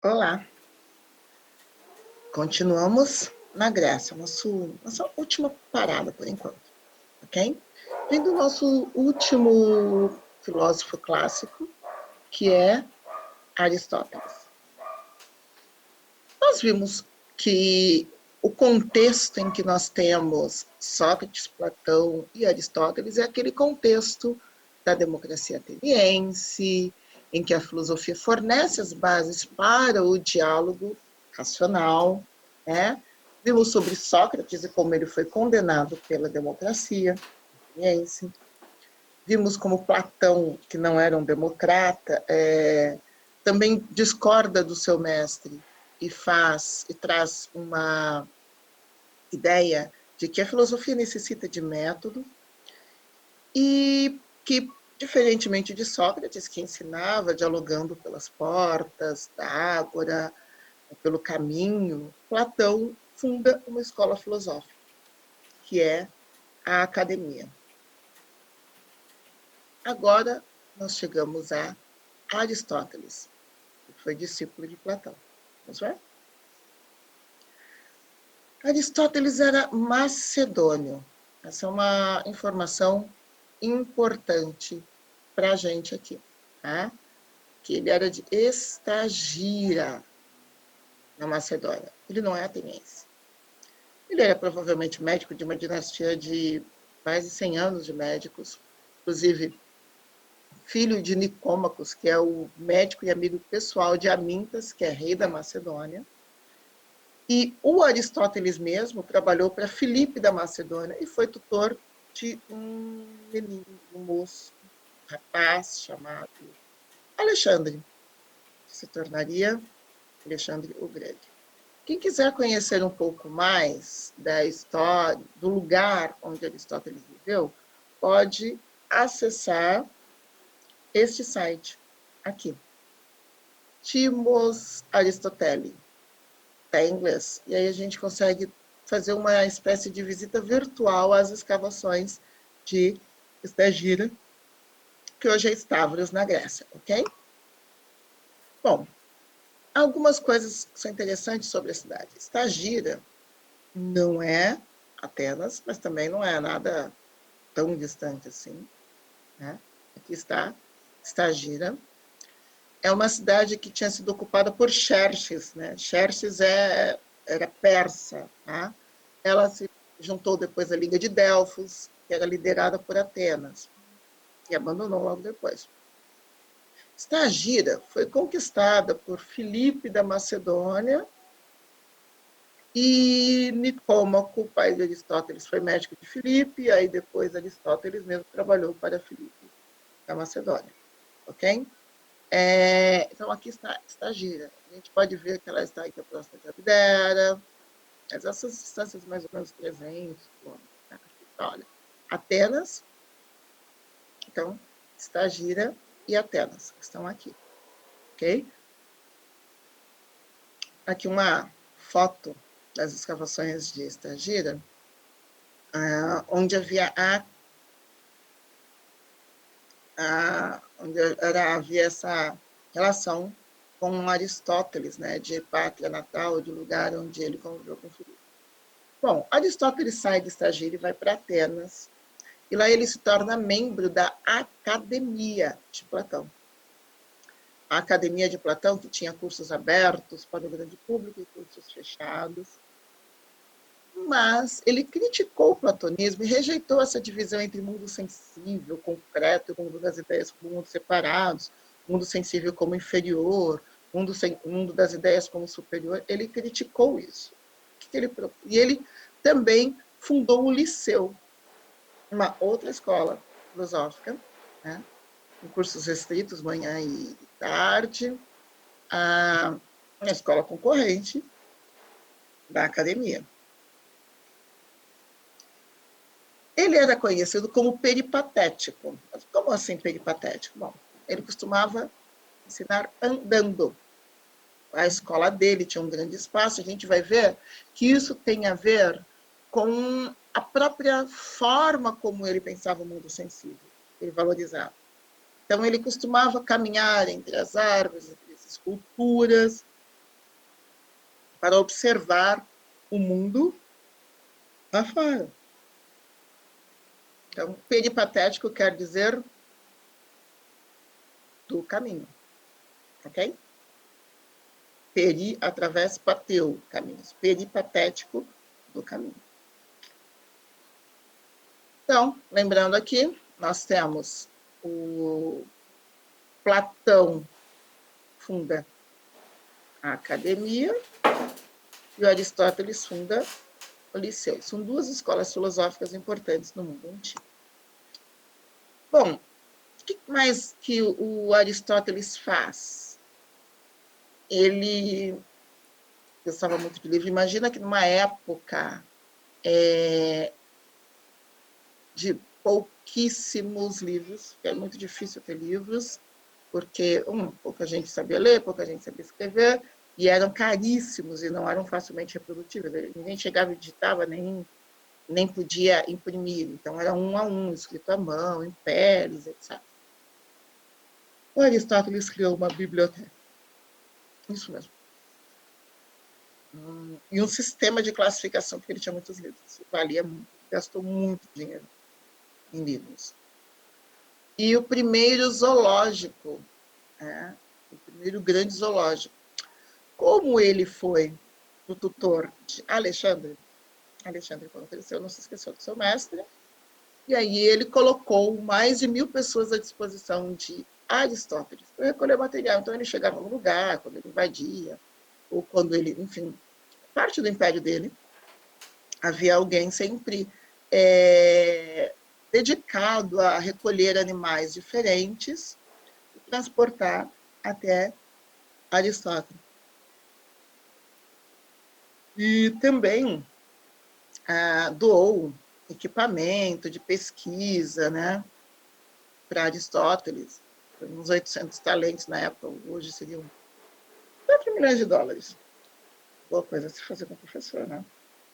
Olá, continuamos na Grécia, nossa última parada por enquanto, ok? Vem do nosso último filósofo clássico, que é Aristóteles. Nós vimos que o contexto em que nós temos Sócrates, Platão e Aristóteles é aquele contexto da democracia ateniense, em que a filosofia fornece as bases para o diálogo racional, né? Vimos sobre Sócrates e como ele foi condenado pela democracia ateniense. Vimos como Platão, que não era um democrata, também discorda do seu mestre e traz uma ideia de que a filosofia necessita de método e que, diferentemente de Sócrates, que ensinava dialogando pelas portas da ágora, pelo caminho, Platão funda uma escola filosófica, que é a academia. Agora nós chegamos a Aristóteles, que foi discípulo de Platão. Vamos ver? Aristóteles era macedônio. Essa é uma informação importante para a gente aqui, tá? Que ele era de Estagira, na Macedônia. Ele não é ateniense. Ele era provavelmente médico de uma dinastia de mais de 100 anos de médicos, inclusive filho de Nicômacos, que é o médico e amigo pessoal de Amintas, que é rei da Macedônia. E o Aristóteles mesmo trabalhou para Filipe da Macedônia e foi tutor de um menino, um moço, um rapaz chamado Alexandre, que se tornaria Alexandre o Grande. Quem quiser conhecer um pouco mais da história, do lugar onde Aristóteles viveu, pode acessar este site aqui, Timos Aristoteles, está em inglês. E aí a gente consegue fazer uma espécie de visita virtual às escavações de Estagira, que hoje é Stavros, na Grécia, ok? Bom, algumas coisas que são interessantes sobre a cidade. Estagira não é Atenas, mas também não é nada tão distante assim, né? Aqui está Estagira. É uma cidade que tinha sido ocupada por Xerxes, né? Xerxes era persa, tá? Ela se juntou depois à Liga de Delfos, que era liderada por Atenas, e abandonou logo depois. Estagira foi conquistada por Filipe da Macedônia e Nicômaco, pai de Aristóteles, foi médico de Filipe, aí depois Aristóteles mesmo trabalhou para Filipe da Macedônia, ok? Então, aqui está Estagira. A gente pode ver que ela está aqui próxima de Abdera, mas essas distâncias mais ou menos 300 quilômetros. Tá? Olha, Atenas, então, Estagira e Atenas estão aqui, ok? Aqui uma foto das escavações de Estagira, onde havia havia essa relação com Aristóteles, né, de pátria natal, de lugar onde ele conviveu com Filipe. Bom, Aristóteles sai de Estagira e vai para Atenas, e lá ele se torna membro da Academia de Platão. A Academia de Platão, que tinha cursos abertos para o grande público e cursos fechados. Mas ele criticou o platonismo e rejeitou essa divisão entre mundo sensível, concreto, e mundo das ideias como mundos separados, mundo sensível como inferior, mundo das ideias como superior. Ele criticou isso. E ele também fundou o Liceu, uma outra escola filosófica, né, com cursos restritos, manhã e tarde, uma escola concorrente da academia. Ele era conhecido como peripatético. Mas como assim peripatético? Bom, ele costumava ensinar andando. A escola dele tinha um grande espaço, a gente vai ver que isso tem a ver com a própria forma como ele pensava o mundo sensível, ele valorizava. Então, ele costumava caminhar entre as árvores, entre as esculturas, para observar o mundo afora. Então, peripatético quer dizer do caminho, ok? Peri, através, pateu, caminhos. Peripatético, do caminho. Então, lembrando aqui, nós temos o Platão funda a academia e o Aristóteles funda o Liceu. São duas escolas filosóficas importantes no mundo antigo. Bom, o que mais que o Aristóteles faz? Ele gostava muito de livro. Imagina que numa época de pouquíssimos livros, que é muito difícil ter livros, porque, pouca gente sabia ler, pouca gente sabia escrever, e eram caríssimos e não eram facilmente reprodutíveis. Ninguém chegava e digitava, nem podia imprimir. Então, era um a um, escrito à mão, em peles, etc. O Aristóteles criou uma biblioteca. Isso mesmo. E um sistema de classificação, porque ele tinha muitos livros. Valia muito, gastou muito dinheiro em livros. E o primeiro zoológico, o primeiro grande zoológico. Como ele foi o tutor de Alexandre, quando cresceu, não se esqueceu do seu mestre, e aí ele colocou mais de 1.000 pessoas à disposição de Aristóteles para recolher material. Então ele chegava no lugar, quando ele invadia, ou quando ele, enfim, parte do império dele, havia alguém sempre dedicado a recolher animais diferentes e transportar até Aristóteles. E também doou equipamento de pesquisa, né, para Aristóteles, uns 800 talentos na época, hoje seriam 4 milhões de dólares. Boa coisa se fazer com o professor, né?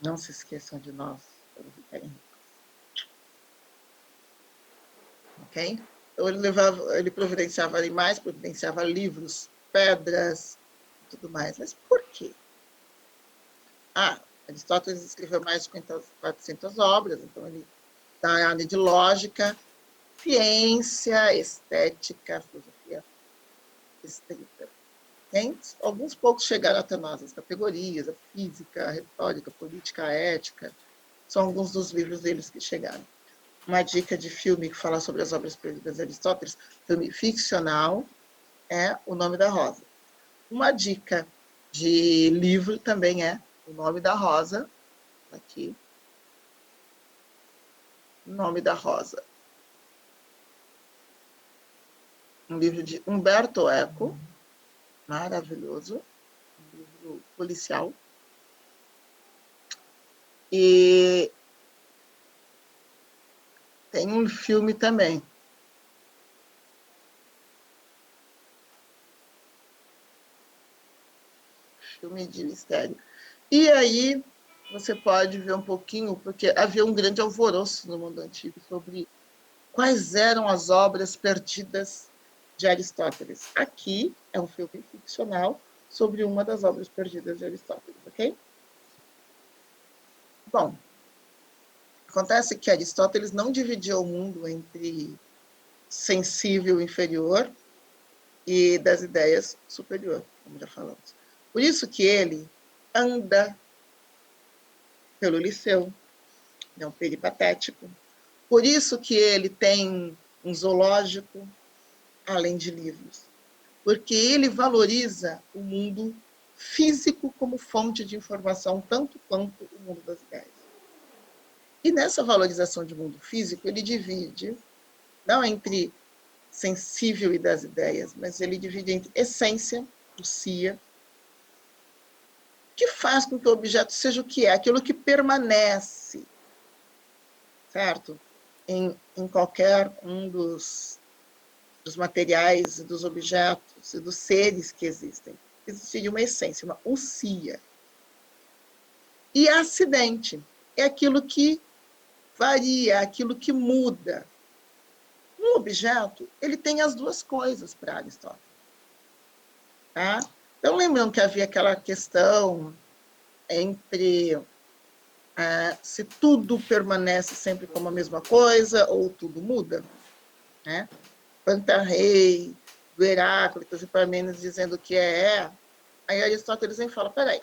Não se esqueçam de nós, quando ficarem ricos. Ok? Então, ele providenciava animais, providenciava livros, pedras, tudo mais. Mas por quê? Aristóteles escreveu mais de 400 obras, então ele dá a área de lógica, ciência, estética, filosofia estrita. Alguns poucos chegaram até nós, as categorias, a física, a retórica, a política, a ética, são alguns dos livros deles que chegaram. Uma dica de filme que fala sobre as obras perdidas de Aristóteles, filme ficcional, é O Nome da Rosa. Uma dica de livro também é O Nome da Rosa, aqui, O Nome da Rosa. Um livro de Umberto Eco, maravilhoso, um livro policial. E tem um filme também. Filme de mistério. E aí você pode ver um pouquinho, porque havia um grande alvoroço no mundo antigo sobre quais eram as obras perdidas de Aristóteles. Aqui é um filme ficcional sobre uma das obras perdidas de Aristóteles, ok? Bom, acontece que Aristóteles não dividia o mundo entre sensível inferior e das ideias superior, como já falamos. Por isso que ele anda pelo Liceu, é um peripatético. Por isso que ele tem um zoológico, além de livros. Porque ele valoriza o mundo físico como fonte de informação, tanto quanto o mundo das ideias. E nessa valorização de mundo físico, ele divide, não entre sensível e das ideias, mas ele divide entre essência, usia, que faz com que o objeto seja o que é, aquilo que permanece, certo? Em qualquer um dos materiais, dos objetos e dos seres que existem. Existe uma essência, uma usia. E acidente é aquilo que varia, aquilo que muda. Um objeto, ele tem as duas coisas para Aristóteles. Tá? Então, lembrando que havia aquela questão entre se tudo permanece sempre como a mesma coisa ou tudo muda, né? Pantarrei, do Heráclitos e Parmênides dizendo que aí Aristóteles vem e fala, peraí,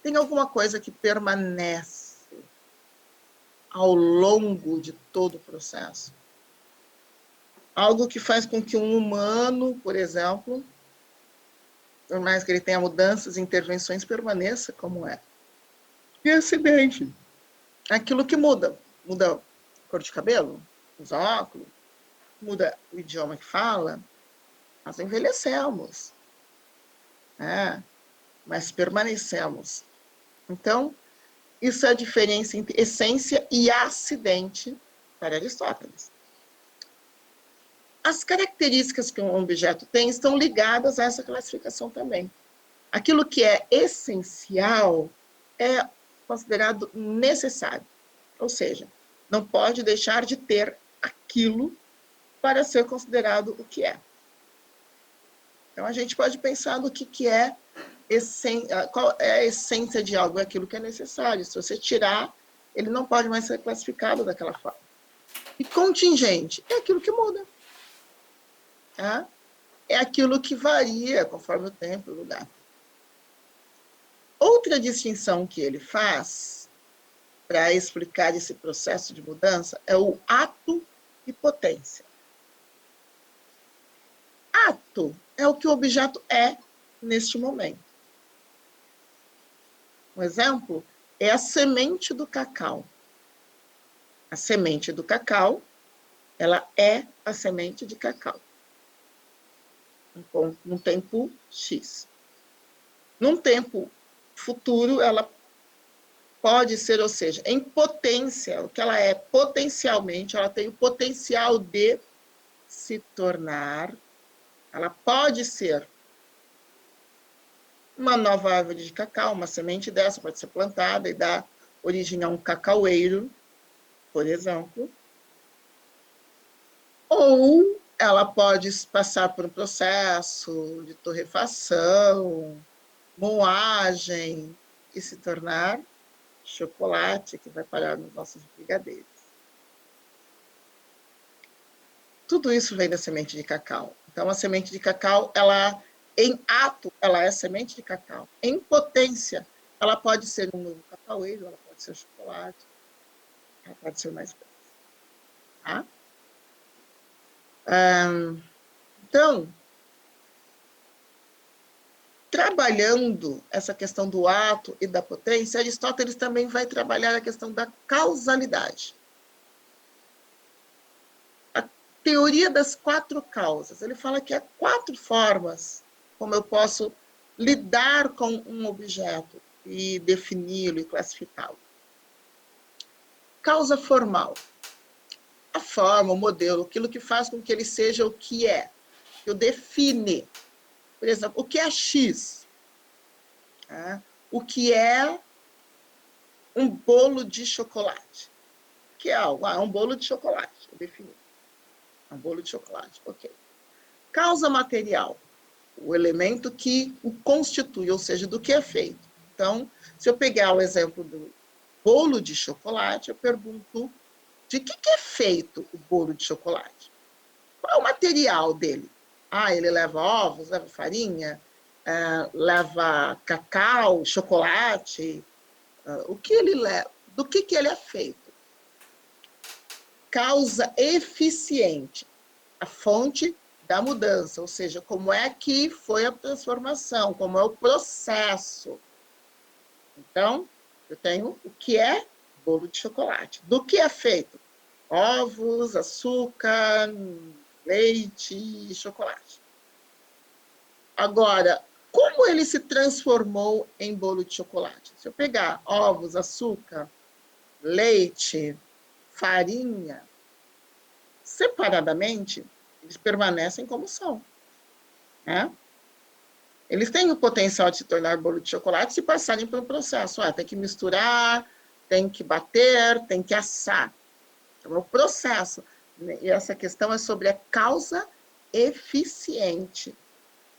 tem alguma coisa que permanece ao longo de todo o processo? Algo que faz com que um humano, por exemplo, por mais que ele tenha mudanças e intervenções, permaneça como é. E acidente. Aquilo que muda. Muda a cor de cabelo, os óculos, muda o idioma que fala, nós envelhecemos. Mas permanecemos. Então, isso é a diferença entre essência e acidente para Aristóteles. As características que um objeto tem estão ligadas a essa classificação também. Aquilo que é essencial é considerado necessário, ou seja, não pode deixar de ter aquilo para ser considerado o que é. Então, a gente pode pensar no que é qual é a essência de algo, é aquilo que é necessário. Se você tirar, ele não pode mais ser classificado daquela forma. E contingente é aquilo que muda. Tá? É aquilo que varia conforme o tempo e o lugar. Outra distinção que ele faz para explicar esse processo de mudança é o ato e potência. Ato é o que o objeto é neste momento. Um exemplo é a semente do cacau. A semente do cacau, ela é a semente de cacau. Num tempo X. Num tempo futuro, ela pode ser, ou seja, em potência, o que ela é potencialmente, ela tem o potencial de se tornar, ela pode ser uma nova árvore de cacau, uma semente dessa pode ser plantada e dar origem a um cacaueiro, por exemplo. Ou ela pode passar por um processo de torrefação, moagem, e se tornar chocolate, que vai parar nos nossos brigadeiros. Tudo isso vem da semente de cacau. Então, a semente de cacau, ela, em ato, ela é semente de cacau. Em potência, ela pode ser um novo cacaueiro, ela pode ser chocolate, ela pode ser mais coisa. Tá? Então, trabalhando essa questão do ato e da potência, Aristóteles também vai trabalhar a questão da causalidade. A teoria das 4 causas. Ele fala que há 4 formas como eu posso lidar com um objeto e defini-lo e classificá-lo. Causa formal. A forma, o modelo, aquilo que faz com que ele seja o que é, que o define. Por exemplo, o que é X? O que é um bolo de chocolate? O que é algo? É um bolo de chocolate, eu defini. É um bolo de chocolate, ok. Causa material, o elemento que o constitui, ou seja, do que é feito. Então, se eu pegar o exemplo do bolo de chocolate, eu pergunto de que é feito o bolo de chocolate? Qual é o material dele? Ele leva ovos, leva farinha, leva cacau, chocolate. O que ele leva? Do que ele é feito? Causa eficiente, a fonte da mudança, ou seja, como é que foi a transformação, como é o processo. Então, eu tenho o que é bolo de chocolate. Do que é feito? Ovos, açúcar, leite e chocolate. Agora, como ele se transformou em bolo de chocolate? Se eu pegar ovos, açúcar, leite, farinha, separadamente, eles permanecem como são. Né? Eles têm o potencial de se tornar bolo de chocolate se passarem por um processo. Tem que misturar, tem que bater, tem que assar. Então, é o processo. E essa questão é sobre a causa eficiente.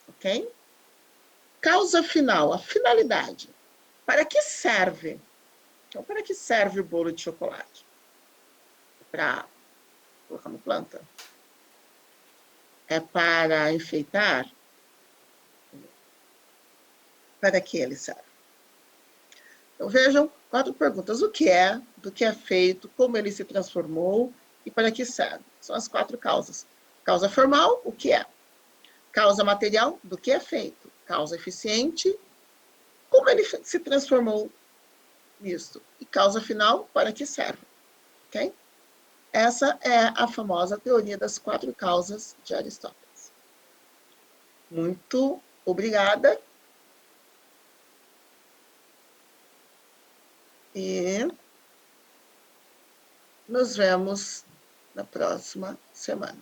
Ok? Causa final, a finalidade. Para que serve? Então, para que serve o bolo de chocolate? Para colocar na planta? É para enfeitar? Para que ele serve? Então, vejam 4 perguntas. O que é, do que é feito, como ele se transformou e para que serve? São as 4 causas. Causa formal, o que é? Causa material, do que é feito? Causa eficiente, como ele se transformou nisso? E causa final, para que serve? Ok? Essa é a famosa teoria das 4 causas de Aristóteles. Muito obrigada. E nos vemos na próxima semana.